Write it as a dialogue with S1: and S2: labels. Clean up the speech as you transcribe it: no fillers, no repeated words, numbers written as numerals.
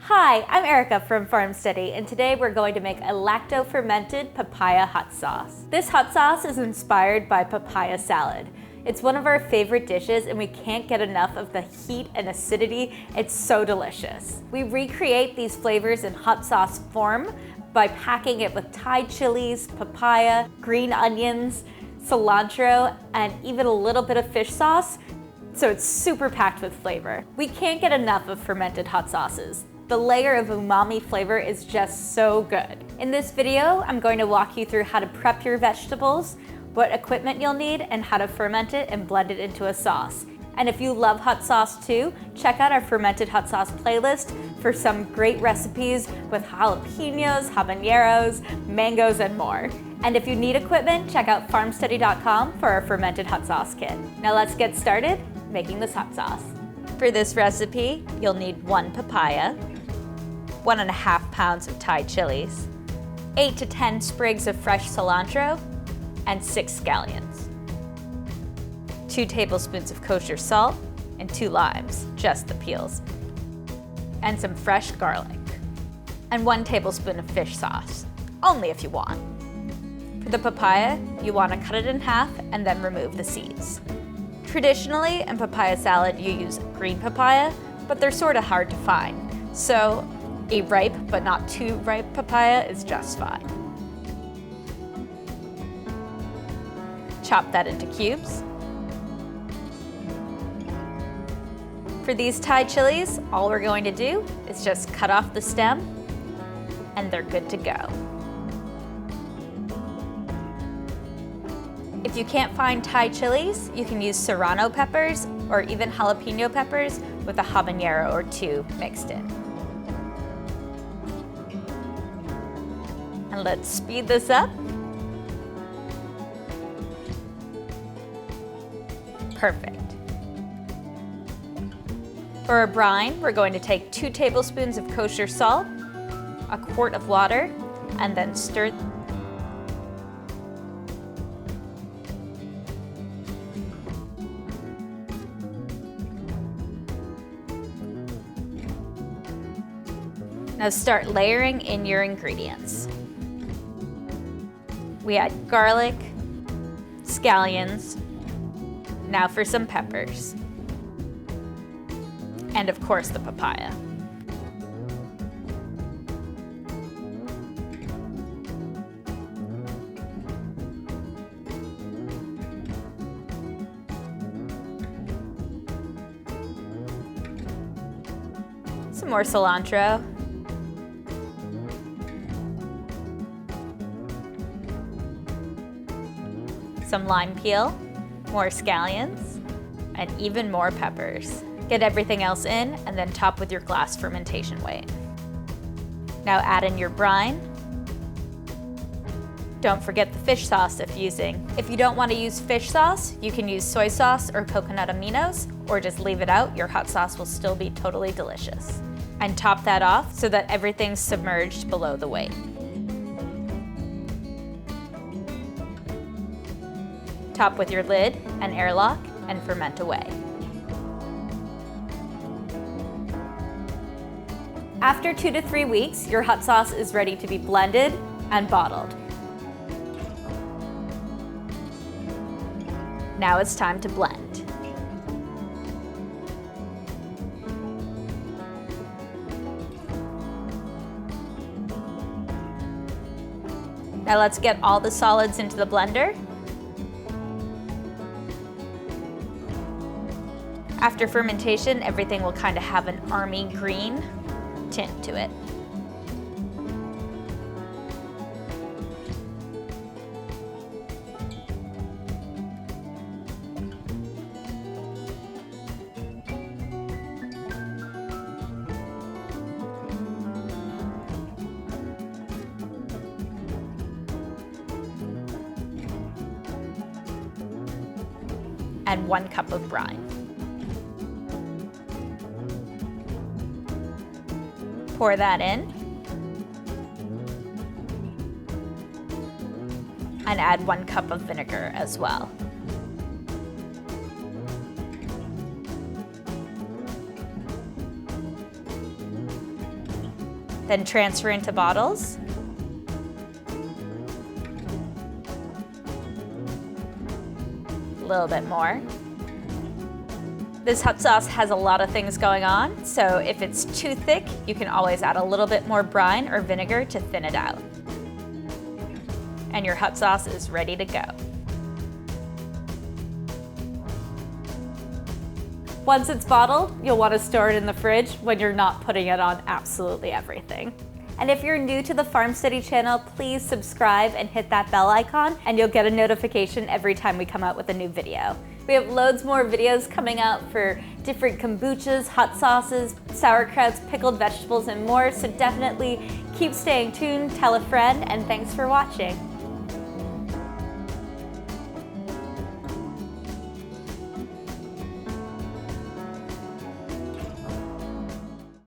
S1: Hi, I'm Erica from FarmSteady, and today we're going to make a lacto-fermented papaya hot sauce. This hot sauce is inspired by papaya salad. It's one of our favorite dishes and we can't get enough of the heat and acidity. It's so delicious. We recreate these flavors in hot sauce form by packing it with Thai chilies, papaya, green onions, cilantro, and even a little bit of fish sauce, so it's super packed with flavor. We can't get enough of fermented hot sauces. The layer of umami flavor is just so good. In this video, I'm going to walk you through how to prep your vegetables, what equipment you'll need, and how to ferment it and blend it into a sauce. And if you love hot sauce too, check out our fermented hot sauce playlist for some great recipes with jalapeños, habaneros, mangoes, and more. And if you need equipment, check out FarmSteady.com for our fermented hot sauce kit. Now let's get started making this hot sauce. For this recipe, you'll need 1 papaya, 1.5 pounds of Thai chilies, 8 to 10 sprigs of fresh cilantro, and 6 scallions, 2 tablespoons of kosher salt, and 2 limes, just the peels, and some fresh garlic, and 1 tablespoon of fish sauce, only if you want. For the papaya, you want to cut it in half and then remove the seeds. Traditionally, in papaya salad, you use green papaya, but they're sort of hard to find, so a ripe but not too ripe papaya is just fine. Chop that into cubes. For these Thai chilies, all we're going to do is just cut off the stem and they're good to go. If you can't find Thai chilies, you can use Serrano peppers or even jalapeno peppers with a habanero or 2 mixed in. And let's speed this up. Perfect. For a brine, we're going to take 2 tablespoons of kosher salt, a quart of water, and then stir. Now start layering in your ingredients. We add garlic, scallions, now for some peppers, and of course the papaya. Some more cilantro. Some lime peel, more scallions, and even more peppers. Get everything else in and then top with your glass fermentation weight. Now add in your brine. Don't forget the fish sauce if using. If you don't want to use fish sauce, you can use soy sauce or coconut aminos, or just leave it out. Your hot sauce will still be totally delicious. And top that off so that everything's submerged below the weight. Top with your lid and airlock and ferment away. After 2 to 3 weeks, your hot sauce is ready to be blended and bottled. Now it's time to blend. Now let's get all the solids into the blender. After fermentation, everything will kind of have an army green tint to it. And 1 cup of brine. Pour that in and add 1 cup of vinegar as well. Then transfer into bottles. A little bit more. This hot sauce has a lot of things going on, so if it's too thick, you can always add a little bit more brine or vinegar to thin it out. And your hot sauce is ready to go. Once it's bottled, you'll want to store it in the fridge when you're not putting it on absolutely everything. And if you're new to the FarmSteady channel, please subscribe and hit that bell icon, and you'll get a notification every time we come out with a new video. We have loads more videos coming out for different kombuchas, hot sauces, sauerkrauts, pickled vegetables, and more, so definitely keep staying tuned, tell a friend, and thanks for watching.